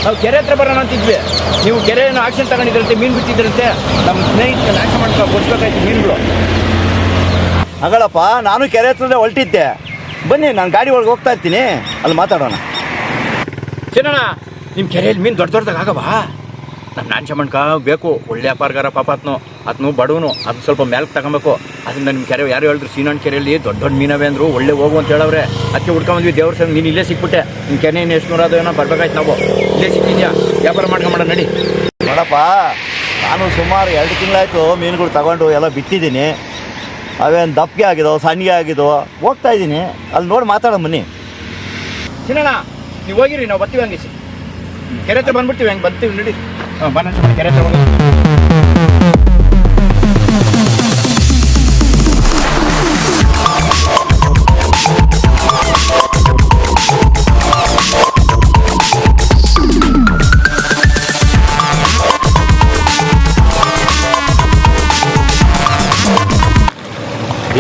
ನಾವು ಕೆರೆ ಹತ್ರ ಬರೋಣ ಅಂತಿದ್ವಿ. ನೀವು ಕೆರೆಯನ್ನು ಆಕ್ಷನ್ ತಗೊಂಡಿದ್ರಂತೆ, ಮೀನು ಬಿಟ್ಟಿದ್ರಂತೆ. ನಮ್ಮ ಸ್ನೇಹಿತರು ನಾಶ ಮಾಡ್ಕೊ ಕೊಡ್ಸ್ಬೇಕಾಯ್ತು ಮೀನುಗಳು. ಹಾಗಳಪ್ಪ, ನಾನು ಕೆರೆ ಹತ್ರದೇ ಹೊರಟಿದ್ದೆ. ಬನ್ನಿ, ನಾನು ಗಾಡಿ ಒಳಗೆ ಹೋಗ್ತಾ ಇರ್ತೀನಿ, ಅಲ್ಲಿ ಮಾತಾಡೋಣ. ಚಿನ್ನಣ್ಣ, ನಿಮ್ಮ ಕೆರೆಯಲ್ಲಿ ಮೀನು ದೊಡ್ಡ ದೊಡ್ಡದಾಗ ಆಗವಾ? ನಮ್ಮ ನಾಶ ಮಾಡ್ಕ ಬೇಕು. ಒಳ್ಳೆ ವ್ಯಾಪಾರಗಾರ ಪಾಪ ಆತನು ಬಡವನು. ಅದು ಸ್ವಲ್ಪ ಮೇಲಕ್ಕೆ ತಗೊಬೇಕು. ಅದರಿಂದ ನಿಮ್ಮ ಕೆರೆ ಯಾರು ಹೇಳಿದ್ರು ಸೀನಣ್ಣ ಕೆರೆಯಲ್ಲಿ ದೊಡ್ಡ ದೊಡ್ಡ ಮೀನವೇ ಅಂದರು. ಒಳ್ಳೆ ಹೋಗು ಅಂತ ಹೇಳವ್ರೆ. ಅದಕ್ಕೆ ಹುಡ್ಕೊಂಬಂದ್ವಿ. ದೇವ್ರ ಸರ್ ನೀನು ಇಲ್ಲೇ ಸಿಕ್ಬಿಟ್ಟೆ. ನಿಮ್ಮ ಕೆರೆ ಏನು ಎಷ್ಟು ನೂರಾದ ಏನೋ ಬರ್ಬೇಕಾಯ್ತು. ನಾವು ಇಲ್ಲೇ ಸಿಕ್ಕಿದ್ಯಾ, ವ್ಯಾಪಾರ ಮಾಡ್ಕೊಂಬೇಡ ನಡಿ. ನೋಡಪ್ಪ, ನಾನು ಸುಮಾರು 2 ತಿಂಗಳಾಯಿತು ಮೀನುಗಳು ತಗೊಂಡು ಎಲ್ಲ ಬಿಟ್ಟಿದ್ದೀನಿ. ಅವೇನು ದಪ್ಪಗೆ ಆಗಿದೋ ಸಣ್ಣಗೆ ಆಗಿದೋ ಹೋಗ್ತಾ ಇದ್ದೀನಿ. ಅಲ್ಲಿ ನೋಡಿ ಮಾತಾಡೋ ಬನ್ನಿ. ಚಿನ್ನಣ್ಣ, ನೀವು ಹೋಗಿರಿ, ನಾವು ಬರ್ತೀವಿ. ಹಂಗೆ ಕೆರೆ ಹತ್ರ ಬಂದ್ಬಿಡ್ತೀವಿ. ಹಂಗೆ ಬರ್ತೀವಿ ನಡಿ. ಬನ್ನ ಕೆರೆ ಹತ್ರ ಹೋಗಿ.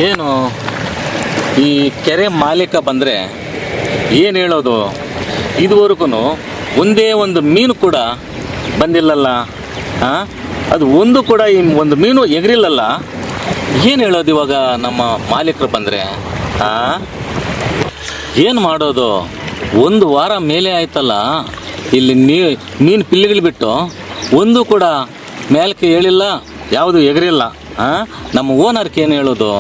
ಏನು ಈ ಕೆರೆ ಮಾಲೀಕ ಬಂದರೆ ಏನು ಹೇಳೋದು? ಇದುವರೆಗೂ ಒಂದೇ ಒಂದು ಮೀನು ಕೂಡ ಬಂದಿಲ್ಲಲ್ಲ. ಅದು ಒಂದು ಕೂಡ ಈ ಒಂದು ಮೀನು ಎಗರಿಲ್ಲಲ್ಲ. ಏನು ಹೇಳೋದು ಇವಾಗ ನಮ್ಮ ಮಾಲೀಕರು ಬಂದರೆ? ಏನು ಮಾಡೋದು? 1 ವಾರ ಮೇಲೆ ಆಯ್ತಲ್ಲ, ಇಲ್ಲಿ ಮೀನು ಪಿಲ್ಲಿಗಳು ಬಿಟ್ಟು ಒಂದು ಕೂಡ ಮೇಲಕ್ಕೆ ಹೇಳಿಲ್ಲ, ಯಾವುದು ಎಗರಿಲ್ಲ. ನಮ್ಮ ಓನರ್ಗೆ ಏನು ಹೇಳೋದು?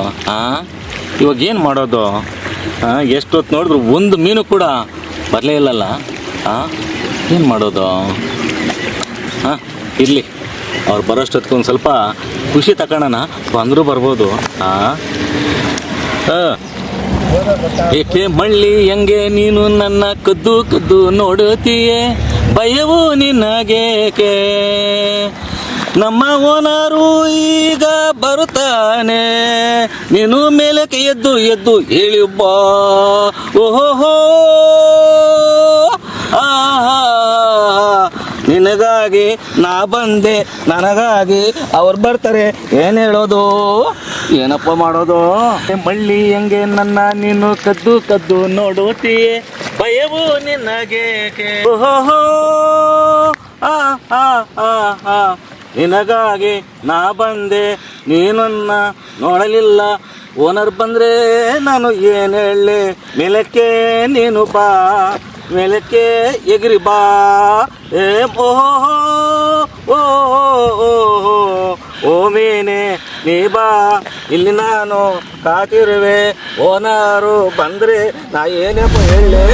ಇವಾಗ ಏನು ಮಾಡೋದು? ಎಷ್ಟೊತ್ತು ನೋಡಿದ್ರು ಒಂದು ಮೀನು ಕೂಡ ಬರಲೇ ಇಲ್ಲಲ್ಲ. ಏನು ಮಾಡೋದು? ಇರಲಿ, ಅವ್ರು ಬರೋಷ್ಟೊತ್ತಿಗೆ ಒಂದು ಸ್ವಲ್ಪ ಖುಷಿ ತಗೊಳ್ಳೋಣ. ಬಂದರೂ ಬರ್ಬೋದು. ಏಕೆ ಮಳ್ಳಿ ಹೆಂಗೆ ನೀನು ನನ್ನ ಕದ್ದು ಕದ್ದು ನೋಡುತ್ತೀಯೇ, ಭಯವು ನಿನಗೇಕೆ? ನಮ್ಮ ಓನರು ಈಗ ಬರುತ್ತಾನೆ, ನೀನು ಮೇಲಕ್ಕೆ ಎದ್ದು ಎದ್ದು ಹೇಳಿ ಬಾ. ಓಹೋ, ನಿನಗಾಗಿ ನಾ ಬಂದೆ, ನನಗಾಗಿ ಅವ್ರು ಬರ್ತಾರೆ. ಏನು ಹೇಳೋದು? ಏನಪ್ಪ ಮಾಡೋದು? ಮಳ್ಳಿ ಹೆಂಗೆ ನನ್ನ ನೀನು ಕದ್ದು ಕದ್ದು ನೋಡುತ್ತೀಯೇ, ಭಯವು ನಿನಗೇಕೆ? ಓಹೋ, ನಿನಗಾಗಿ ನಾ ಬಂದೆ, ನೀನನ್ನ ನೋಡಲಿಲ್ಲ. ಓನರ್ ಬಂದರೆ ನಾನು ಏನು ಹೇಳಲಿ? ಮೇಲಕ್ಕೆ ನೀನು ಬಾ, ಮೇಲಕ್ಕೆ ಎಗಿರಿ ಬಾ. ಓಹೋ ಓ ಮೀನೆ ನೀ ಬಾ, ಇಲ್ಲಿ ನಾನು ಕಾತಿರುವೆ. ಓನರು ಬಂದರೆ ನಾ ಏನಪ್ಪ ಹೇಳಲಿ?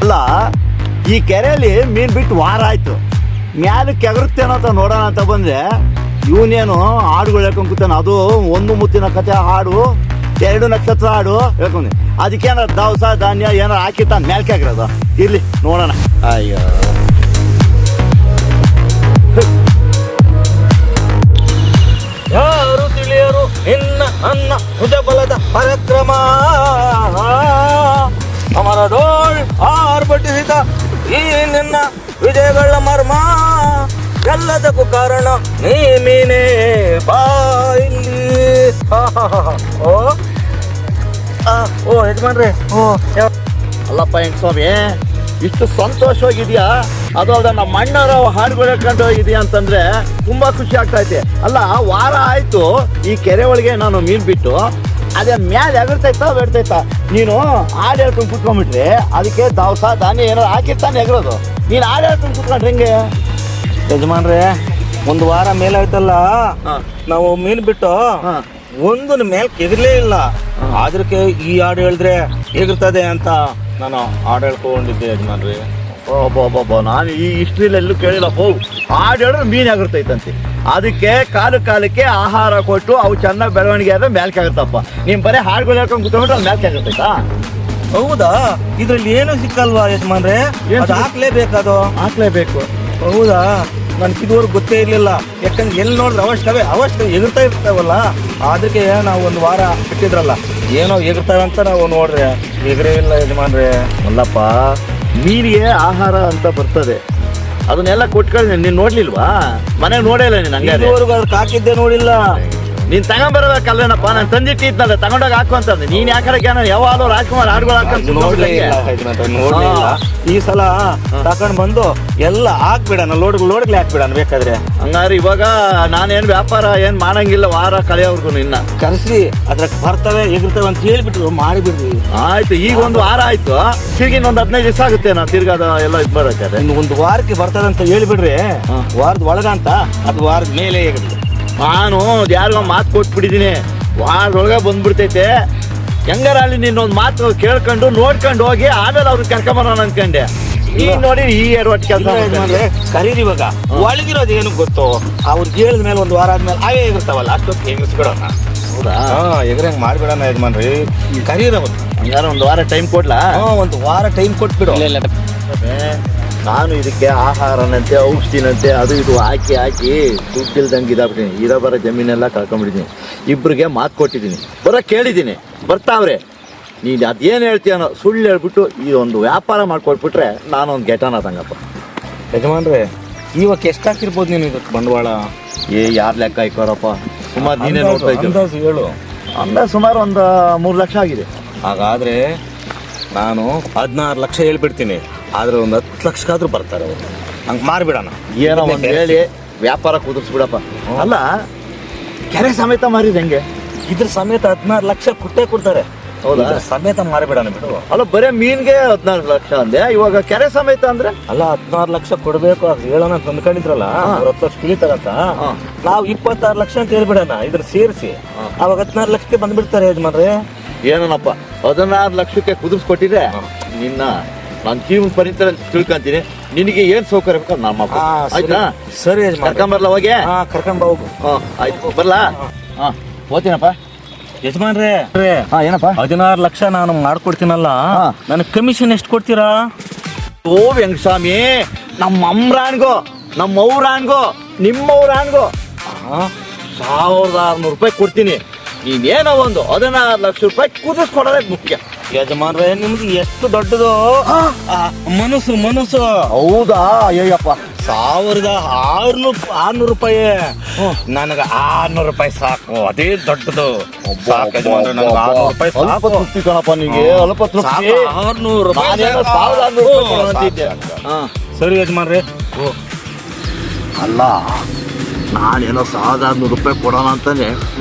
ಅಲ್ಲ, ಈ ಕೆರೆಯಲ್ಲಿ ಮೀನು ಬಿಟ್ಟು ವಾರ ಆಯಿತು. ಮ್ಯಾಲಕ್ಕೆ ಕೆಗರುತ್ತೇನೋ ಅಂತ ನೋಡೋಣ ಅಂತ ಬಂದರೆ ಇವನೇನು ಹಾಡುಗಳು ಹೇಳ್ಕೊಂಡು ಕೂತಾನೆ. ಅದು 1 ಮುತ್ತಿನ ಕತೆ ಹಾಡು, 2 ನಕ್ಷತ್ರ ಹಾಡು ಹೇಳ್ಕೊಂಡು. ಅದಕ್ಕೇನಾರು ದವಸ ಧಾನ್ಯ ಏನಾರು ಹಾಕಿತ್ತಾನ ಮ್ಯಾಲ್ಕೆ ಆಗಿರೋದು. ಇರಲಿ ನೋಡೋಣ. ಅಯ್ಯೋ, ಯಾರು ತಿಳಿಯರು ನಿನ್ನ ಅನ್ನ ಬಲದ ಪರಾಕ್ರಮ, ಅಮರದೋಳ್ ಆರ್ಭಟಿಸಿದ ಈ ನಿನ್ನ ವಿಜಯಗಳ ಮರ್ಮ, ಎಲ್ಲದಕ್ಕೂ ಕಾರಣ ನೀ ಮೀನೇ ಬಾ ಇಲ್ಲಿ. ಓ ಯಜಮಾನ್ರಿ, ಅಲ್ಲಪ್ಪ ಹೆಂಗ್ ಸ್ವಾಮಿ, ಇಷ್ಟು ಸಂತೋಷವಾಗಿದೆಯಾ? ಅದು ಅದ ನಮ್ಮ ಅಣ್ಣರ ಹಾಡುಗಳು ಹೇಳ್ಕೊಂಡು ಇದೆಯಾ ಅಂತಂದ್ರೆ ತುಂಬಾ ಖುಷಿ ಆಗ್ತಾ ಐತೆ. ಅಲ್ಲ, ವಾರ ಆಯ್ತು ಈ ಕೆರೆ ಒಳಗೆ ನಾನು ಮೀನು ಬಿಟ್ಟು. ಅದೇ ಮ್ಯಾಲೆ ಎಗರ್ತೈತಾ ಬೇಡ್ತೈತಾ? ನೀನು ಹಾಡು ಹೇಳ್ಕೊಂಡು ಕುತ್ಕೊಂಡ್ಬಿಟ್ರೆ ಅದಕ್ಕೆ ದವಸ ಧಾನ್ಯ ಏನಾದ್ರು ಹಾಕಿರ್ತಾನೆ ಎಗರೋದು. ನೀನು ಹಾಡು ಹೇಳ್ಕೊಂಡು ಕುತ್ಕೊಂಡ್ರೆ ಹೆಂಗೆ? ಯಜಮಾನ್ರೆ, 1 ವಾರ ಮೇಲೆ ಆಯ್ತಲ್ಲ, ನಾವು ಮೀನು ಬಿಟ್ಟು ಒಂದು ಮೇಲೆ ಎಗರ್ಲೇ ಇಲ್ಲ. ಅದಕ್ಕೆ ಈ ಹಾಡು ಹೇಳಿದ್ರೆ ಎಗರ್ತದೆ ಅಂತ ನಾನು ಹಾಡು ಹೇಳ್ಕೊಂಡಿದ್ದೆ ಯಜಮಾನ್ರಿ. ಒಬ್ಬೊಬ್ಬೊಬ್ಬ, ನಾನು ಈ ಹಿಸ್ಟ್ರಿಲೆಲ್ಲೂ ಕೇಳಿಲ್ಲಪ್ಪ. ಹಾಡು ಹೇಳಿದ್ರೆ ಮೀನು ಆಗಿರ್ತೈತಂತೆ. ಅದಕ್ಕೆ ಕಾಲಕ್ಕೆ ಆಹಾರ ಕೊಟ್ಟು ಅವು ಚೆನ್ನಾಗಿ ಬೆಳವಣಿಗೆ ಆದರೆ ಮೇಲ್ಕೆ ಆಗುತ್ತಪ್ಪ. ನೀವು ಬರೀ ಹಾಡುಗಳು ಹೇಳ್ಕೊಂಡು ಕುತ್ಕೊಂಡ್ರೆ ಅದು ಮೇಲ್ಕೆ ಆಗಿರ್ತೈತಾ? ಹೌದಾ? ಇದ್ರಲ್ಲಿ ಏನು ಸಿಕ್ಕಲ್ವಾ ಯಜಮಾನ್ರೆ? ಅದು ಹಾಕ್ಲೇಬೇಕದು? ಹಾಕ್ಲೇಬೇಕು. ಹೌದಾ? ನನಗೆ ಇದುವರೆಗೂ ಗೊತ್ತೇ ಇರಲಿಲ್ಲ. ಯಾಕಂದ್ರೆ ಎಲ್ಲಿ ನೋಡಿದ್ರೆ ಅವಶ್ಯ ಎಗರ್ತಾ ಇರ್ತಾವಲ್ಲ, ಅದಕ್ಕೆ ನಾವು 1 ವಾರ ಬಿಟ್ಟಿದ್ರಲ್ಲ, ಏನೋ ಎಗರ್ತಾವೆ ಅಂತ ನಾವು ನೋಡ್ರೆ ಎಗರೇ ಇಲ್ಲ ಯಜಮಾನ್ರೆ. ಅಲ್ಲಪ್ಪ, ಮೀನಿಗೆ ಆಹಾರ ಅಂತ ಬರ್ತದೆ, ಅದನ್ನೆಲ್ಲ ಕೊಟ್ಕೊಳ್ಳಿ. ನೀನ್ ನೋಡ್ಲಿಲ್ವಾ? ಮನೆಗೆ ನೋಡೇ ಇಲ್ಲ ನೀನ್ ಹಂಗಾರೆ. ಇದುವರೆಗೂ ಅದಕ್ಕೆ ಹಾಕಿದ್ದೆ ನೋಡಿಲ್ಲ. ನೀನ್ ತಗೊಂಡ್ಬರ್ಬೇಕಲ್ಲೇನಪ್ಪ, ನಾನು ತಂದಿಟ್ಟಿದ್ನಲ್ಲ ತಗೊಂಡೋಗಿ ಹಾಕು ಅಂತಂದೆ. ನೀನ್ ಯಾಕಡೆ ಯಾವಾಗಲೂ ರಾಜ್ಕುಮಾರ್ ಹಾಡುಗಳು ಹಾಕೊಂಡು ನೋಡ್ಲಿಲ್ಲ. ಈ ಸಲ ತಕೊಂಡ್ ಬಂದು ಎಲ್ಲ ಹಾಕ್ಬಿಡಣ, ಲೋಡ್ಗ್ಲೆ ಹಾಕ್ಬಿಡಣ ಬೇಕಾದ್ರೆ. ಹಂಗಾರೆ ಇವಾಗ ನಾನೇನ್ ವ್ಯಾಪಾರ ಏನ್ ಮಾಡಂಗಿಲ್ಲ ವಾರ ಕಳೆಯೋರ್ಗು. ನಿನ್ನ ಕರ್ಸಿ ಅದ್ರ ಬರ್ತವೆ ಎಗಿರ್ತವೆ ಅಂತ ಹೇಳ್ಬಿಟ್ರು, ಮಾಡಿಬಿಡ್ರಿ. ಆಯ್ತು, ಈಗ ಒಂದು ವಾರ ಆಯ್ತು, ತಿರ್ಗಿನ ಒಂದು 15 ದಿವಸ ಆಗುತ್ತೆ ನಾ ತಿರ್ಗಾದ ಎಲ್ಲ ಇದು ಬರೋಕೆ. ಇನ್ನು ಒಂದು ವಾರಕ್ಕೆ ಬರ್ತದೆ ಅಂತ ಹೇಳ್ಬಿಡ್ರಿ. ವಾರದ ಒಳಗಂತ ಅದು ವಾರದ ಮೇಲೆ ಹೇಗಿರ್ತದೆ. ನಾನು ಯಾರಿಗೋ ಮಾತು ಕೊಟ್ಬಿಟ್ಟಿದ್ದೀನಿ, ವಾರದೊಳಗೆ ಬಂದ್ಬಿಡ್ತೈತೆ. ಹೆಂಗಾರ ಅಲ್ಲಿ ನಿನ್ನೊಂದು ಮಾತು ಕೇಳ್ಕೊಂಡು ನೋಡ್ಕೊಂಡು ಹೋಗಿ ಆಮೇಲೆ ಅವ್ರನ್ನ ಕರ್ಕೊಂಬರೋಣ ಅನ್ಕೊಂಡೆ. ಈಗ ನೋಡಿ ಈ ಒಟ್ಟು ಕೆಲಸ ಕರೀರಿ. ಇವಾಗ ಒಳಗಿರೋದು ಏನು ಗೊತ್ತು, ಅವ್ರಿಗೆ ಹೇಳಿದ ಮೇಲೆ ಒಂದು ವಾರ ಆದ್ಮೇಲೆ ಅವೇ ಎಗಿರ್ತಾವಲ್ಲ, ಅಷ್ಟೊತ್ತು ಎಗಿಸ್ಬಿಡೋಣ. ಹೌದಾ? ಎಗ್ರಂಗ್ ಮಾಡ್ಬಿಡೋಣ ಯಜಮಾನ್ರಿ. ಕರೀರ ಹಂಗಾರ ಒಂದು ವಾರ ಟೈಮ್ ಕೊಡ್ಲಾ? ಒಂದು ವಾರ ಟೈಮ್ ಕೊಟ್ಬಿಡು. ನಾನು ಇದಕ್ಕೆ ಆಹಾರನಂತೆ ಔಷಧಿನಂತೆ ಅದು ಇದು ಹಾಕಿ ದುಡ್ಡಿಲ್ದಂಗೆ ಇದಾಗ್ಬಿಟ್ಟಿನಿ. ಇರೋ ಬರೋ ಜಮೀನೆಲ್ಲ ಕಳ್ಕೊಂಡ್ಬಿಟ್ಟಿದ್ದೀನಿ. ಇಬ್ಬರಿಗೆ ಮಾತು ಕೊಟ್ಟಿದ್ದೀನಿ, ಕೇಳಿದ್ದೀನಿ, ಬರ್ತಾವ್ರೆ. ನೀನು ಅದೇನು ಹೇಳ್ತೀಯನೋ ಸುಳ್ಳು ಹೇಳ್ಬಿಟ್ಟು ಈ ಒಂದು ವ್ಯಾಪಾರ ಮಾಡ್ಕೊಟ್ಬಿಟ್ರೆ ನಾನೊಂದು ಗೆಟನ ತಂಗಪ್ಪ. ಯಜಮಾನ್ರೆ, ಇವಾಗ ಎಷ್ಟು ಹಾಕಿರ್ಬೋದು ನೀನು ಇದಕ್ಕೆ ಬಂಡವಾಳ? ಯಾರು ಲೆಕ್ಕ ಹಾಕೋರಪ್ಪ, ಸುಮಾರು ನೀನೇ ನೋಡ್ತಾ ಇದ್ದೀನಿ. ಅಂದಾಜು ಹೇಳು. ಅಂದಾಜು ಸುಮಾರು ಒಂದು 3 ಲಕ್ಷ ಆಗಿದೆ. ಹಾಗಾದರೆ ನಾನು 16 ಲಕ್ಷ ಹೇಳ್ಬಿಡ್ತೀನಿ, ಆದರೆ ಒಂದು 10 ಲಕ್ಷಕ್ಕಾದ್ರೂ ಬರ್ತಾರೆ ಅವರು. ಹಂಗೆ ಮಾರಿಬಿಡೋಣ. ಏನೋ ಒಂದು ಹೇಳಿ ವ್ಯಾಪಾರ ಕುದುರಿಸ್ಬಿಡಪ್ಪ. ಅಲ್ಲ, ಕೆರೆ ಸಮೇತ ಮಾರಿದ ಹೆಂಗೆ? ಇದ್ರ ಸಮೇತ 16 ಲಕ್ಷ ಕೊಡ್ತಾರೆ. ಹೌದಾ? ಸಮೇತ ಮಾರಿಬಿಡೋಣ ಬಿಡು. ಅಲ್ಲ, ಬರೇ ಮೀನ್ಗೆ 14 ಲಕ್ಷ ಅಂದೆ, ಇವಾಗ ಕೆರೆ ಸಮೇತ ಅಂದ್ರೆ? ಅಲ್ಲ, 16 ಲಕ್ಷ ಕೊಡಬೇಕು ಅದು ಹೇಳೋಣ ಅಂತ ಅಂದ್ಕೊಂಡಿದ್ರಲ್ಲ, 10 ಲಕ್ಷ ತಿಳಿತಾರಂತ. ನಾವು 26 ಲಕ್ಷ ಅಂತ ಹೇಳ್ಬಿಡೋಣ ಇದ್ರ ಸೇರಿಸಿ. ಅವಾಗ 16 ಲಕ್ಷಕ್ಕೆ ಬಂದ್ಬಿಡ್ತಾರೆ ಯಜಮಾನ್ರೆ. ಏನೋನಪ್ಪ, 16 ಲಕ್ಷಕ್ಕೆ ಕುದುರಿಸ್ಕೊಟ್ಟಿದ್ರೆ ನಿನ್ನ ನಾನು ಜೀವನ ಪರಿತರ ತಿಳ್ಕೊಂತೀನಿ. ನಿನಗೆ ಏನ್ ಸೌಕರ್ಯ ಬೇಕು ನಮ್ಮ ಆಯ್ತಾ? ಸರಿ, ಕರ್ಕೊಂಬರ್ಲ ಹೋಗಿ? ಕರ್ಕೊಂಡ್ ಬಾ ಹೋಗು. ಆಯ್ತು, ಬರ್ಲಾ? ಓದ್ತೀನಪ್ಪ ಯಜಮಾನ್ರೆ. ಏನಪ್ಪ? 16 ಲಕ್ಷ ನಾನು ಮಾಡ್ಕೊಡ್ತೀನಲ್ಲ, ನನಗೆ ಕಮಿಷನ್ ಎಷ್ಟು ಕೊಡ್ತೀರಾ? ಓ ವೆಂಕಟಸ್ವಾಮಿ, ನಮ್ಮ ಅಮ್ರಾನ್ಗೋ, ನಮ್ಮ ಅವ್ರಾನ್ಗೋ, ನಿಮ್ಮವ್ರಾನ್ಗೋ 1600 ರೂಪಾಯಿ ಕೊಡ್ತೀನಿ. ನೀನೇನೋ ಒಂದು 16 ಲಕ್ಷ ರೂಪಾಯಿ ಕುದಿಸ್ಕೊಡೋದೇ ಮುಖ್ಯ. ಯಜಮಾನ್ರೆ, ನಿಮ್ದು ಎಷ್ಟು ದೊಡ್ಡದು ಮನಸ್ಸು. ಹೌದಾ? ಅಯ್ಯಪ್ಪ, 1600 ರೂಪಾಯಿ. ನನಗೆ 600 ರೂಪಾಯಿ ಸಾಕು, ಅದೇ ದೊಡ್ಡದು. ಸಾಕು ಯಜಮಾನ್ರೆ, ನನಗೆ 600 ರೂಪಾಯಿ ಸಾಕು. ತೃಪ್ತಿ ಕಣಪ್ಪ ನಿನಗೆ, ಅಲ್ಪ ತೃಪ್ತಿ. 600 ರೂಪಾಯಿ. 1600 ರೂಪಾಯಿ ಅಂತಿದ್ದೆ. ಸರಿ ಯಜಮಾನ್ರೆ. ಅಲ್ಲ, ನಾನೇನೋ 1600 ರೂಪಾಯಿ ಕೊಡೋಣ ಅಂತಾನೆ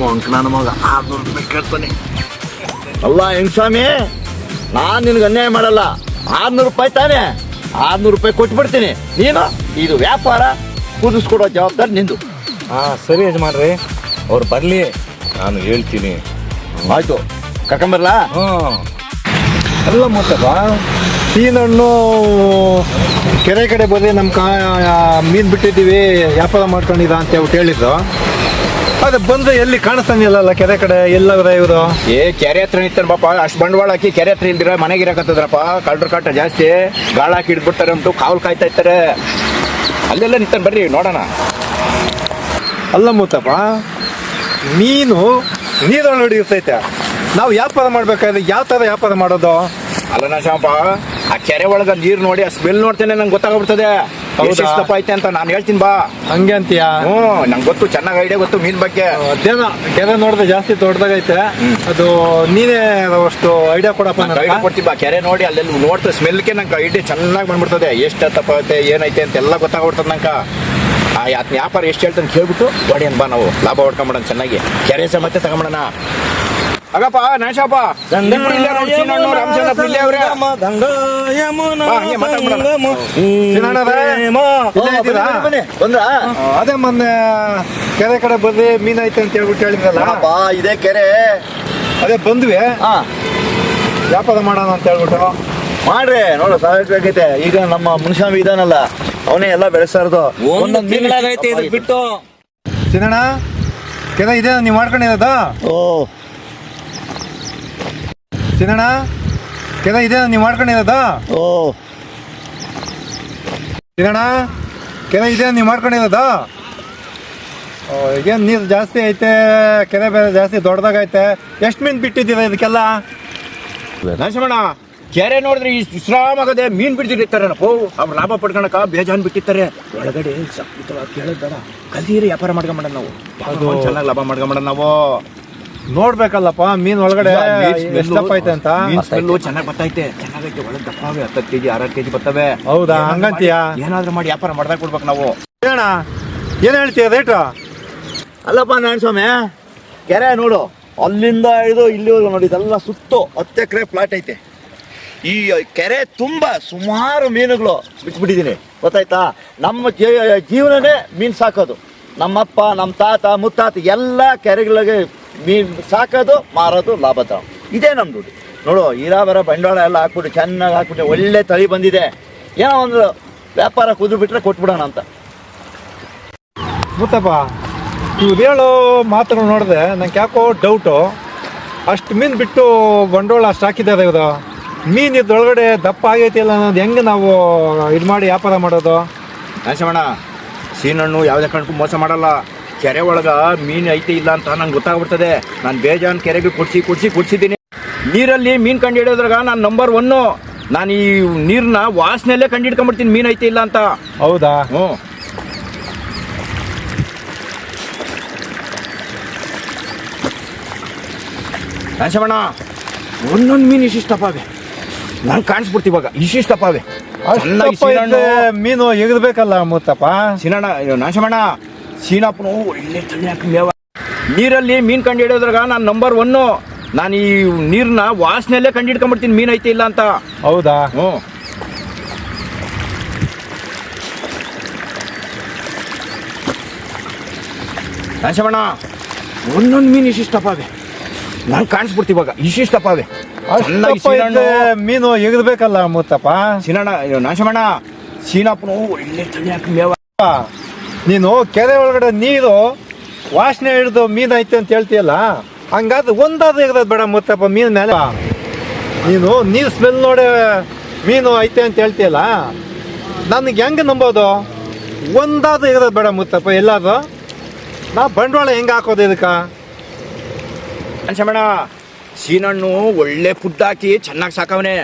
ನನ್ನ ಮಗ 600 ರೂಪಾಯಿ ಕೇಳ್ತಾನೆ. ಅಲ್ಲ ಹೆಂಗಸ್ವಾಮಿ, ನಾನು ನಿನಗೆ ಅನ್ಯಾಯ ಮಾಡಲ್ಲ. 600 ರೂಪಾಯಿ ತಾನೆ, 600 ರೂಪಾಯಿ ಕೊಟ್ಬಿಡ್ತೀನಿ. ನೀನು ಇದು ವ್ಯಾಪಾರ ಕುದಿಸ್ಕೊಡೋ ಜವಾಬ್ದಾರಿ ನಿಂದು. ಸರಿ ಯಜಮಾನ್ರಿ, ಅವ್ರು ಬರಲಿ, ನಾನು ಹೇಳ್ತೀನಿ. ಆಯ್ತು, ಕರ್ಕೊಂಬರ್ಲಾ? ಅಲ್ಲ ಮತ್ತಪ್ಪ, ಸೀನಣ್ಣು ಕೆರೆ ಕಡೆ ಬಂದು ನಮ್ಮ ಮೀನು ಬಿಟ್ಟಿದ್ದೀವಿ ವ್ಯಾಪಾರ ಮಾಡ್ಕೊಂಡಿದ್ದ ಅಂತ ಹೇಳ್ಬಿಟ್ಟು ಹೇಳಿದ್ರು. ಅದು ಬಂದ್ರೆ ಎಲ್ಲಿ ಕಾಣಿಸ್ತಾನಿಲ್ಲ ಕೆರೆ ಕಡೆ, ಎಲ್ಲವರ ಇವರು? ಕೆರೆ ಹತ್ರ ನಿಂತಾರ ಪಾಪ, ಅಷ್ಟು ಬಂಡವಾಳ ಹಾಕಿ ಕೆರೆ ಹತ್ರ ಇಲ್ದಿರ ಮನೆಗೆ ಇರಕತ್ತದ್ರಪ್ಪ. ಕಳ್ರ ಕಾಟ ಜಾಸ್ತಿ, ಗಾಳ ಹಾಕಿ ಹಿಡ್ಬಿಡ್ತಾರೆ ಅಂಟು ಕಾವಲು ಕಾಯ್ತಾ ಇರ್ತಾರೆ. ಅಲ್ಲೆಲ್ಲ ನಿಂತಾನೆ, ಬರ್ರಿ ನೋಡೋಣ. ಅಲ್ಲ ಮುತ್ತಪ್ಪ, ಮೀನು ನೀರೊಳಗಡೆ ಇರ್ತೈತೆ, ನಾವು ವ್ಯಾಪಾರ ಮಾಡ್ಬೇಕಾದ್ರೆ ಯಾವ ಥರ ವ್ಯಾಪಾರ ಮಾಡೋದು? ಅಲ್ಲ ಶಾಂಪ, ಆ ಕೆರೆ ಒಳಗ ನೀರು ನೋಡಿ ಆ ಸ್ಮೆಲ್ ನೋಡ್ತೇನೆ ನಂಗೆ ಗೊತ್ತಾಗ್ಬಿಡ್ತದೆ ಎಷ್ಟಪ್ಪ ಐತೆ ಅಂತ. ನಾನು ಹೇಳ್ತೀನಿ ಬಾ. ಹಂಗೆ ಅಂತೀಯ? ನಂಗೆ ಗೊತ್ತು, ಚೆನ್ನಾಗಿ ಐಡಿಯಾ ಗೊತ್ತು ಮೀನ್ ಬಗ್ಗೆ. ಅದೇನೋ ಕೆರೆ ನೋಡಿದ್ರೆ ಜಾಸ್ತಿ ದೊಡ್ಡದಾಗೈತೆ, ಅದು ನೀನೇ ಅಷ್ಟು ಐಡಿಯಾ ಕೊಡಪ್ಪ. ಐಡಿಯಾ ಕೊಡ್ತೀನಿ ಬಾ. ಕೆರೆ ನೋಡಿ ಅಲ್ಲೆಲ್ಲ ನೋಡ್ತಾ ಸ್ಮೆಲ್ಗೆ ನಂಗೆ ಐಡಿಯಾ ಚೆನ್ನಾಗಿ ಬಂದ್ಬಿಡ್ತದೆ. ಎಷ್ಟು ತಪ್ಪ ಐತೆ ಏನೈತೆ ಅಂತ ಎಲ್ಲ ಗೊತ್ತಾಗ್ಬಿಡ್ತದೆ ನಂಗೆ. ಆತನ ವ್ಯಾಪಾರ ಎಷ್ಟು ಹೇಳ್ತಾನೆ ಕೇಳ್ಬಿಟ್ಟು ಹೊಡಿ ಬಾ, ನಾವು ಲಾಭ ಹೊಡ್ಕೊಂಬಿಡೋಣ ಚೆನ್ನಾಗಿ. ಕೆರೆ ಸಮೇತ ತಗೊಂಬಿಡೋಣ. ಆಗಪ್ಪ ನಾಶಪ್ಪ, ಅದೇ ಮೊನ್ನೆ ಕೆರೆ ಕಡೆ ಬಂದು ಮೀನ್ ಐತೆ ಅಂತ ಹೇಳ್ಬಿಟ್ಟು ಹೇಳಿದ್ರಲ್ಲ, ಇದೇ ಕೆರೆ. ಅದೇ ಬಂದ್ವಿ, ವ್ಯಾಪಾರ ಮಾಡೋಣ ಅಂತ ಹೇಳ್ಬಿಟ್ಟು. ಮಾಡ್ರಿ ನೋಡು, ಸಾಕೈತೆ. ಈಗ ನಮ್ಮ ಮುನ್ಸ್ವಾಮಿ ಇದಾನಲ್ಲ, ಅವನೇ ಎಲ್ಲ ಬೆಳೆಸಾರದು. ಒಂದೊಂದು ತಿಂಗಳಾಗೈತೆ ಇದು ಬಿಟ್ಟು. ಸಿನಣ್ಣ, ಕೆರೆ ಇದೆ ನೀವು ಮಾಡ್ಕೊಂಡಿರೋದ? ಸಿನಣ್ಣ, ಕೆರೆ ಇದೆ ನೀವು ಮಾಡ್ಕೊಂಡಿರೋದ? ಸಿನಣ್ಣ, ಕೆರೆ ಇದೆ ನೀವು ಮಾಡ್ಕೊಂಡಿರೋದ? ಈಗೇನು ನೀರು ಜಾಸ್ತಿ ಐತೆ, ಕೆರೆ ಬೇರೆ ಜಾಸ್ತಿ ದೊಡ್ಡದಾಗೈತೆ. ಎಷ್ಟು ಮೀನು ಬಿಟ್ಟಿದ್ದೀರ ಇದಕ್ಕೆಲ್ಲ? ನಾಶಮಣ್ಣ, ಕೆರೆ ನೋಡಿದ್ರೆ ಈ ವಿಶ್ರಾಮಾಗದೆ ಮೀನ್ ಬಿಡ್ತಿರ್ತಾರನಪ್ಪ ಅವ್ರು ಲಾಭ ಪಡ್ಕೊಳಕ ಬೇಜಾನ್ ಬಿಟ್ಟಿರ್ತಾರೆ ಒಳಗಡೆ ಕೇಳಿದಾರ ಕಲ್ತೀರಿ ವ್ಯಾಪಾರ ಮಾಡ್ಕೊಂಬಿಡ ನಾವು ಅದು ಚೆನ್ನಾಗಿ ಲಾಭ ಮಾಡ್ಕೊಂಬಿಡ ನಾವು ನೋಡ್ಬೇಕಲ್ಲಪ್ಪ ಮೀನ್ ಒಳಗಡೆ ಎಷ್ಟಪ್ಪ ಐತೆ ಅಂತ. ಸ್ಮೆಲ್ಲು ಚೆನ್ನಾಗಿ ಬರ್ತೈತೆ, ಚೆನ್ನಾಗೈತೆ, ಒಳಗೆ ದಪ್ಪವೆ 10 ಕೆಜಿ 6 ಕೆಜಿ ಬರ್ತವೆ. ಹೌದಾ? ಹಂಗಂತೀಯ? ಏನಾದ್ರೂ ಮಾಡಿ ವ್ಯಾಪಾರ ಮಾಡ್ದಾಗ ಕೊಡ್ಬೇಕು ನಾವು. ಹೇಳ ಏನ್ ಹೇಳ್ತೀಯ ರೇಟು? ಅಲ್ಲಪ್ಪ ನಾರಾಯಣ ಸ್ವಾಮಿ, ಕೆರೆ ನೋಡು, ಅಲ್ಲಿಂದ ಹಿಡಿದು ಇಲ್ಲಿವರೆಗೂ ನೋಡಿ, ಇದೆಲ್ಲ ಸುತ್ತು 10 ಎಕರೆ ಪ್ಲಾಟ್ ಐತೆ. ಈ ಕೆರೆ ತುಂಬ ಸುಮಾರು ಮೀನುಗಳು ಬಿಟ್ಬಿಟ್ಟಿದ್ದೀನಿ, ಗೊತ್ತಾಯ್ತಾ? ನಮ್ಮ ಜೀವನನೇ ಮೀನು ಸಾಕೋದು. ನಮ್ಮಪ್ಪ, ನಮ್ಮ ತಾತ, ಮುತ್ತಾತ ಎಲ್ಲ ಕೆರೆಗಳಿಗೆ ಮೀನು ಸಾಕೋದು, ಮಾರೋದು, ಲಾಭ ತಗೋ, ಇದೇ ನಮ್ಮ ದುಡ್ಡು. ನೋಡು, ಬರ ಬಂಡವಾಳ ಎಲ್ಲ ಹಾಕ್ಬಿಟ್ಟು ಚೆನ್ನಾಗಿ ಹಾಕ್ಬಿಟ್ಟು ಒಳ್ಳೆ ತಳಿ ಬಂದಿದೆ, ಏನೋ ಒಂದು ವ್ಯಾಪಾರ ಕುದ್ರು ಬಿಟ್ಟರೆ ಕೊಟ್ಬಿಡೋಣ ಅಂತ. ಮುತ್ತಪ್ಪ, ಇವ್ರು ಹೇಳೋ ಮಾತುಗಳು ನೋಡಿದೆ ನಂಗೆ ಯಾಕೋ ಡೌಟು. ಅಷ್ಟು ಮೀನು ಬಿಟ್ಟು ಬಂಡವಾಳ ಅಷ್ಟು ಹಾಕಿದ್ದಾರೆ ಇವರು. ಮೀನು ಇದ್ರೊಳಗಡೆ ದಪ್ಪ ಆಗೈತಿ ಇಲ್ಲ ಅನ್ನೋದು ಹೆಂಗೆ ನಾವು ಇದು ಮಾಡಿ ವ್ಯಾಪಾರ ಮಾಡೋದು? ನಾಶಮಣ, ಸೀನಣ್ಣು ಯಾವುದೇ ಕಾರಣಕ್ಕೂ ಮೋಸ ಮಾಡಲ್ಲ. ಕೆರೆ ಒಳಗೆ ಮೀನು ಐತೆ ಇಲ್ಲ ಅಂತ ನಂಗೆ ಗೊತ್ತಾಗ್ಬಿಡ್ತದೆ. ನಾನು ಬೇಜಾನ್ ಕೆರೆಗೆ ಕುಡ್ಸಿದ್ದೀನಿ. ನೀರಲ್ಲಿ ಮೀನು ಕಂಡು ಹಿಡಿಯೋದ್ರಾಗ ನಾನು ನಂಬರ್ 1. ನಾನು ಈ ನೀರನ್ನ ವಾಸನೆಯಲ್ಲೇ ಕಂಡು ಹಿಡ್ಕೊಂಡ್ಬಿಡ್ತೀನಿ ಮೀನು ಐತೆ ಇಲ್ಲ ಅಂತ. ಹೌದಾ? ಹ್ಞೂ. ನಾಶಮಣ, ಒಂದೊಂದು ಮೀನು ಇಷ್ಟಿಷ್ಟಪ್ಪಾವೆ, ನಂಗೆ ಕಾಣಿಸ್ಬಿಡ್ತೀವಿ ಇವಾಗ ಇಷ್ಟಿಷ್ಟಪ್ಪಾವೆ. ಮೀನು ಎಗದ್ಬೇಕಲ್ಲ ಮುತ್ತಪ್ಪ. ಸೀನಣ್ಣ, ನಾಶಮಣ್ಣ, ಸೀನಪ್ಪನು ಒಳ್ಳೆ ತಳಿ ಹಾಕಿ ಮೇವ. ನೀರಲ್ಲಿ ಮೀನು ಕಂಡು ಹಿಡಿಯೋದ್ರಾಗ ನಾನು ನಂಬರ್ 1. ನಾನು ಈ ನೀರನ್ನ ವಾಸನೆಯಲ್ಲೇ ಕಂಡು ಹಿಡ್ಕೊಂಡ್ಬಿಡ್ತೀನಿ ಮೀನು ಐತೆ ಇಲ್ಲ ಅಂತ. ಹೌದಾ? ಹ್ಞೂ. ನಾಶಮಣ್ಣ, ಒಂದೊಂದು ಮೀನು ಇಷ್ಟಿಷ್ಟಪ್ಪಾವೆ, ನಂಗೆ ಕಾಣಿಸ್ಬಿಡ್ತೀವಿ ಇವಾಗ ಇಷ್ಟಿಷ್ಟಪ್ಪಾವೆ. ಮೀನು ಎಗದ್ಬೇಕಲ್ಲ ಮುತ್ತಪ್ಪ. ಸೀನಣ್ಣ, ನಾಶಮಣ್ಣ, ಸೀನಪ್ಪನು ಒಳ್ಳೆ ತಳಿ ಹಾಕಿ ಮೇವ. ನೀನು ಕೆರೆ ಒಳಗಡೆ ನೀರು ವಾಸನೆ ಹಿಡಿದು ಮೀನು ಐತೆ ಅಂತ ಹೇಳ್ತೀಯಲ್ಲ, ಹಂಗಾದ್ರೆ ಒಂದಾದ್ರೂ ಎಗದ್ ಬೇಡ ಮುತ್ತಪ್ಪ ಮೀನು ಮೇಲೆ. ನೀನು ನೀರು ಸ್ಮೆಲ್ ನೋಡಿ ಮೀನು ಐತೆ ಅಂತ ಹೇಳ್ತೀಯಲ್ಲ, ನನಗೆ ಹೆಂಗೆ ನಂಬೋದು? ಒಂದಾದ್ರೂ ಎಗದ್ ಬೇಡ ಮುತ್ತಪ್ಪ ಎಲ್ಲಾದ್ರೂ. ನಾ ಬಂಡವಾಳ ಹೆಂಗೆ ಹಾಕೋದು ಇದಕ್ಕೆ? ನಾಶಮಣ್ಣ, ಸೀನಣ್ಣು ಒಳ್ಳೆ ಫುಡ್ ಹಾಕಿ ಚೆನ್ನಾಗಿ ಸಾಕವನೆ.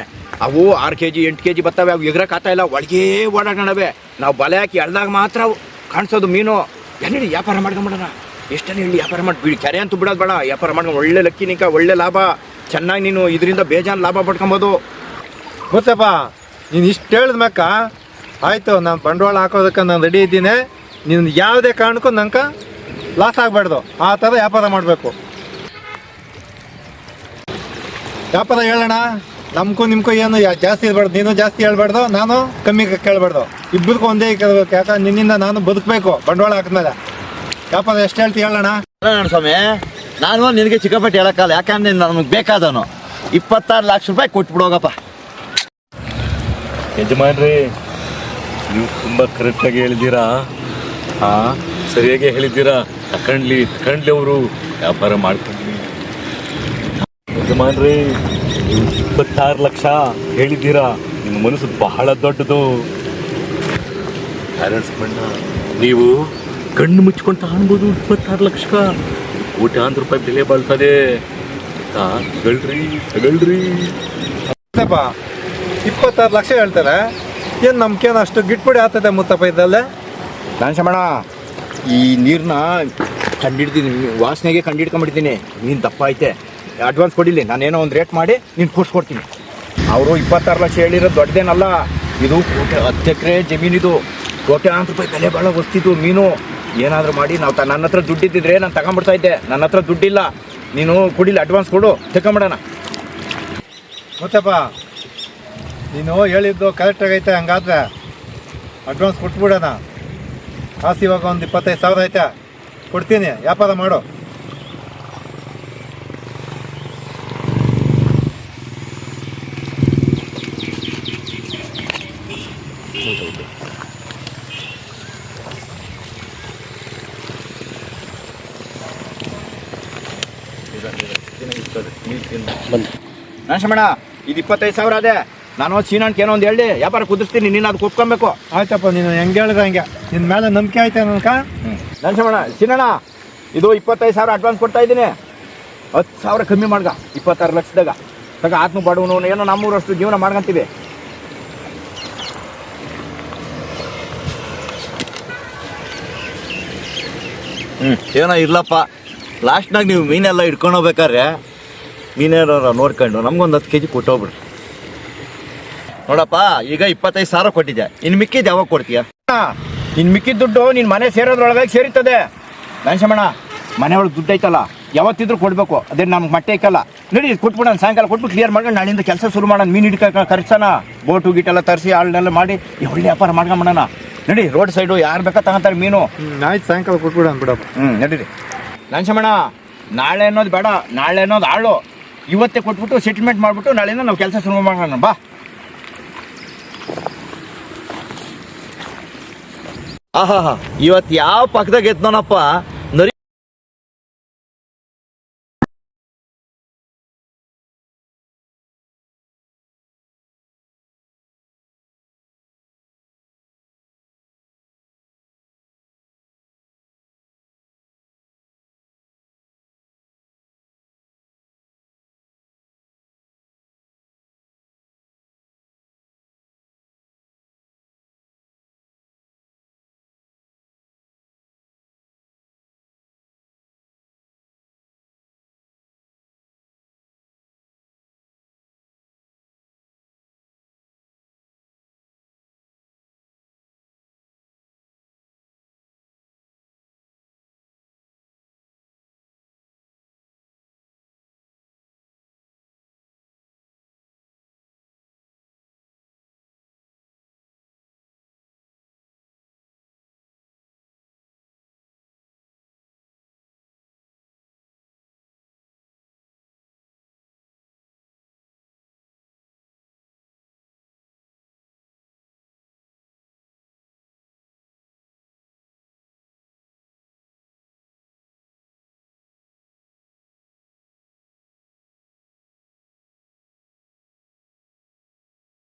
ಅವು 6 ಕೆಜಿ 8 ಕೆಜಿ ಬರ್ತವೆ. ಅವು ಎಗ್ರಕ್ಕೆ ಆಗ್ತಾ ಇಲ್ಲ, ಒಳಗೇ ಓಡಾಡವೆ. ನಾವು ಬಲೆ ಹಾಕಿ ಎಳ್ದಾಗ ಮಾತ್ರ ಅವು ಕಾಣಿಸೋದು ಮೀನು. ಹೇಳಿ ವ್ಯಾಪಾರ ಮಾಡ್ಕೊಂಬಿಡೋಣ, ಎಷ್ಟನ್ನು ಹೇಳಿ ವ್ಯಾಪಾರ ಮಾಡಿ. ಕೆರೆ ಅಂತೂ ಬಿಡೋದು ಬೇಡ, ವ್ಯಾಪಾರ ಮಾಡ್ಕೊಂಡು ಒಳ್ಳೆ ಲಕ್ಕಿನಿಕ, ಒಳ್ಳೆ ಲಾಭ, ಚೆನ್ನಾಗಿ ನೀನು ಇದರಿಂದ ಬೇಜಾನ್ ಲಾಭ ಪಡ್ಕೊಬೋದು. ಮುತ್ತಪ್ಪ, ನೀನು ಇಷ್ಟು ಹೇಳಿದ ಮ್ಯಾಕ ಆಯಿತು, ನಾನು ಬಂಡವಾಳ ಹಾಕೋದಕ್ಕೆ ನಾನು ರೆಡಿ ಇದ್ದೀನಿ. ನೀನು ಯಾವುದೇ ಕಾರಣಕ್ಕೂ ನಂಗೆ ಲಾಸ್ ಆಗಬಾರ್ದು, ಆ ಥರ ವ್ಯಾಪಾರ ಮಾಡಬೇಕು. ವ್ಯಾಪಾರ ಹೇಳೋಣ, ನಮಗೂ ನಿಮ್ಗೂ ಏನು ಜಾಸ್ತಿ ಇರಬಾರ್ದು. ನೀನು ಜಾಸ್ತಿ ಹೇಳ್ಬಾರ್ದು, ನಾನು ಕಮ್ಮಿ ಕೇಳಬಾರ್ದು. ಇಬ್ಬರಿಗೂ ಒಂದೇ ಕೇಳಬೇಕು. ಯಾಕಂದ್ರೆ ನಿನ್ನಿಂದ ನಾನು ಬದುಕಬೇಕು ಬಂಡವಾಳ ಹಾಕಿದ್ಮೇಲೆ. ವ್ಯಾಪಾರ ಎಷ್ಟು ಹೇಳ್ತೀವಿ ಹೇಳೋಣ? ನಾರಾಯಣ ಸ್ವಾಮಿ, ನಾನು ನಿನಗೆ ಚಿಕ್ಕಪಟ್ಟಿ ಹೇಳಕ್ಕಲ್ಲ, ಯಾಕಂದ್ರೆ ನಮಗೆ ಬೇಕಾದನು 26 ಲಕ್ಷ ರೂಪಾಯಿ ಕೊಟ್ಬಿಡೋಗಪ್ಪ. ಯಜಮಾನ್ರಿ, ನೀವು ತುಂಬ ಕರೆಕ್ಟಾಗಿ ಹೇಳಿದ್ದೀರಾ. ಹಾಂ, ಸರಿಯಾಗಿ ಹೇಳಿದ್ದೀರಾ. ತಕೊಂಡ್ಲಿ ಅವರು ವ್ಯಾಪಾರ ಮಾಡ್ಕೊಂಡ್ಲಿ. ಯಜಮಾನ್ರಿ, ನೀವು 26 ಲಕ್ಷ ಹೇಳಿದ್ದೀರಾ. ನಿಮ್ಮ ಮನಸ್ಸು ಬಹಳ ದೊಡ್ಡದು. ಬಣ್ಣ, ನೀವು ಕಣ್ಣು ಮುಚ್ಕೊಂಡು ತಗೊಳ್ಬೋದು 26 ಲಕ್ಷ. ಕೋಟ್ಯಾಂತರ ರೂಪಾಯಿ ಬೆಲೆ ಬಾಳ್ತದೆ. ತಗೊಳ್ರಿ. ಮುತ್ತಪ್ಪ 26 ಲಕ್ಷ ಹೇಳ್ತಾರೆ. ಏನು ನಮ್ಗೇನು ಅಷ್ಟು ಗಿಟ್ಬಿಡಿ ಆಗ್ತದೆ ಮುತ್ತಪ್ಪ ಇದ್ದಲ್ಲೇ? ನಾಶಮಣ್ಣ, ಈ ನೀರನ್ನ ಕಂಡಿಡ್ತೀನಿ, ವಾಸನೆಗೆ ಕಂಡಿಡ್ಕೊಂಡ್ಬಿಡ್ತೀನಿ. ನೀನು ದಪ್ಪ ಐತೆ, ಅಡ್ವಾನ್ಸ್ ಕೊಡಿಲಿ, ನಾನೇನೋ ಒಂದು ರೇಟ್ ಮಾಡಿ ನೀನು ಕೊಡ್ಸ್ಕೊಡ್ತೀನಿ. ಅವರು 26 ಲಕ್ಷ ಹೇಳಿರೋದು ದೊಡ್ಡದೇನಲ್ಲ, ಇದು 10 ಎಕರೆ ಜಮೀನಿದು, ಕೋಟ್ಯಾಂತರ ರೂಪಾಯಿ ಬೆಲೆ ಭಾಳ ವಸ್ತಿದ್ದು ಮೀನು. ಏನಾದರೂ ಮಾಡಿ ನಾವು ನನ್ನ ಹತ್ರ ದುಡ್ಡಿದ್ದಿದ್ರೆ ನಾನು ತಗೊಂಡ್ಬಿಡ್ತಾ ಇದ್ದೆ. ನನ್ನ ಹತ್ರ ದುಡ್ಡಿಲ್ಲ, ನೀನು ಕೊಡಿಲ್ಲ, ಅಡ್ವಾನ್ಸ್ ಕೊಡು, ತಗೊಂಬಿಡೋಣ. ಮುತ್ತಪ್ಪ, ನೀನು ಹೇಳಿದ್ದು ಕರೆಕ್ಟಾಗೈತೆ. ಹಂಗಾದ್ರೆ ಅಡ್ವಾನ್ಸ್ ಕೊಟ್ಬಿಡೋಣ. ಕಾಸು ಇವಾಗ ಒಂದು 25,000 ಐತೆ, ಕೊಡ್ತೀನಿ, ವ್ಯಾಪಾರ ಮಾಡು. ನಾಶಮಣ್ಣ, ಇದು 25,000 ಅದೇ. ನಾನು ಸೀನಣ್ಣ ಏನೋ ಒಂದು ಹೇಳಿ ವ್ಯಾಪಾರ ಕುದಿಸ್ತೀನಿ, ನೀನು ಅದು ಕುತ್ಕೊಬೇಕು. ಆಯ್ತಪ್ಪ, ನೀನು ಹೆಂಗೆ ಹೇಳಿದ್ರೆ ಹಂಗೆ. ನಿನ್ನ ಮೇಲೆ ನಂಬಿಕೆ ಆಯ್ತಾ ನನ್ಕ? ನಾಶಮಣ್ಣ, ಸೀನಣ್ಣ, ಇದು 25,000 ಅಡ್ವಾನ್ಸ್ ಕೊಡ್ತಾ ಇದ್ದೀನಿ. 10,000 ಕಮ್ಮಿ ಮಾಡ್ಗ 26 ಲಕ್ಷದಾಗ. ತಗ ಆತ್ಮ ಬಡವನು ಏನೋ ನಮ್ಮೂರಷ್ಟು ಜೀವನ ಮಾಡ್ಕೊಂತೀವಿ. ಏನೋ ಇರ್ಲಪ್ಪ, ಲಾಸ್ಟ್ನಾಗ ನೀವು ಮೀನೆಲ್ಲ ಹಿಡ್ಕೊಂಡು ಹೋಗ್ಬೇಕಾದ್ರೆ ಮೀನೇನವ್ರ ನೋಡ್ಕೊಂಡು ನಮ್ಗೊಂದು 10 kg ಕೊಟ್ಟೋಗ್ಬಿಡ್ರಿ. ನೋಡಪ್ಪ, ಈಗ 25,000 ಕೊಟ್ಟಿದ್ದೆ, ಇನ್ನು ಮಿಕ್ಕಿದ್ದು ಯಾವಾಗ ಕೊಡ್ತೀಯ? ನಿನ್ ಮಿಕ್ಕಿದ ದುಡ್ಡು ನಿನ್ ಮನೆ ಸೇರೋದ್ರೊಳಗಾಗಿ ಸೇರಿರ್ತದೆ. ನರಸಿಂಹಣ್ಣ, ಮನೆ ಒಳಗೆ ದುಡ್ಡು ಐತಲ್ಲ ಯಾವತ್ತಿದ್ರು ಕೊಡ್ಬೇಕು. ಅದೇ ನಮ್ಗೆ ಮಟ್ಟೆ ಐಕಲ್ಲ. ನಡಿ ಕೊಟ್ಬಿಡೋಣ, ಸಾಯಂಕಾಲ ಕೊಟ್ಬಿಟ್ಟು ಕ್ಲಿಯರ್ ಮಾಡ್ಕೊಂಡು ನಾಳಿಂದ ಕೆಲಸ ಶುರು ಮಾಡೋಣ. ಮೀನು ಹಿಡ್ಕ ಖರ್ಚನ ಬೋಟು ಗೀಟೆಲ್ಲ ತರಿಸಿ ಆಳನ್ನೆಲ್ಲ ಮಾಡಿ ಒಳ್ಳೆ ವ್ಯಾಪಾರ ಮಾಡ್ಕೊಂಬಿಡೋಣ. ನಡಿ, ರೋಡ್ ಸೈಡು ಯಾರು ಬೇಕಾ ತಗೊಂತಾರೆ ಮೀನು. ಆಯ್ತು, ಸಾಯಂಕಾಲ ಕೊಟ್ಬಿಡ ಅಂದ್ಬಿಡಪ್ಪ. ನಡೀರಿ. ನರಸಿಂಹಣ್ಣ, ನಾಳೆ ಅನ್ನೋದು ಬೇಡ, ನಾಳೆ ಅನ್ನೋದು ಆಳು. ಇವತ್ತೇ ಕೊಟ್ಬಿಟ್ಟು ಸೆಟಲ್ಮೆಂಟ್ ಮಾಡಿಬಿಟ್ಟು ನಾಳೆಯಿಂದ ನಾವು ಕೆಲಸ ಶುರು ಮಾಡೋಣ. ಬಾ. ಆಹಾ, ಇವತ್ತು ಯಾವ ಪಕ್ಕದಾಗ ಎತ್ನೋನಪ್ಪ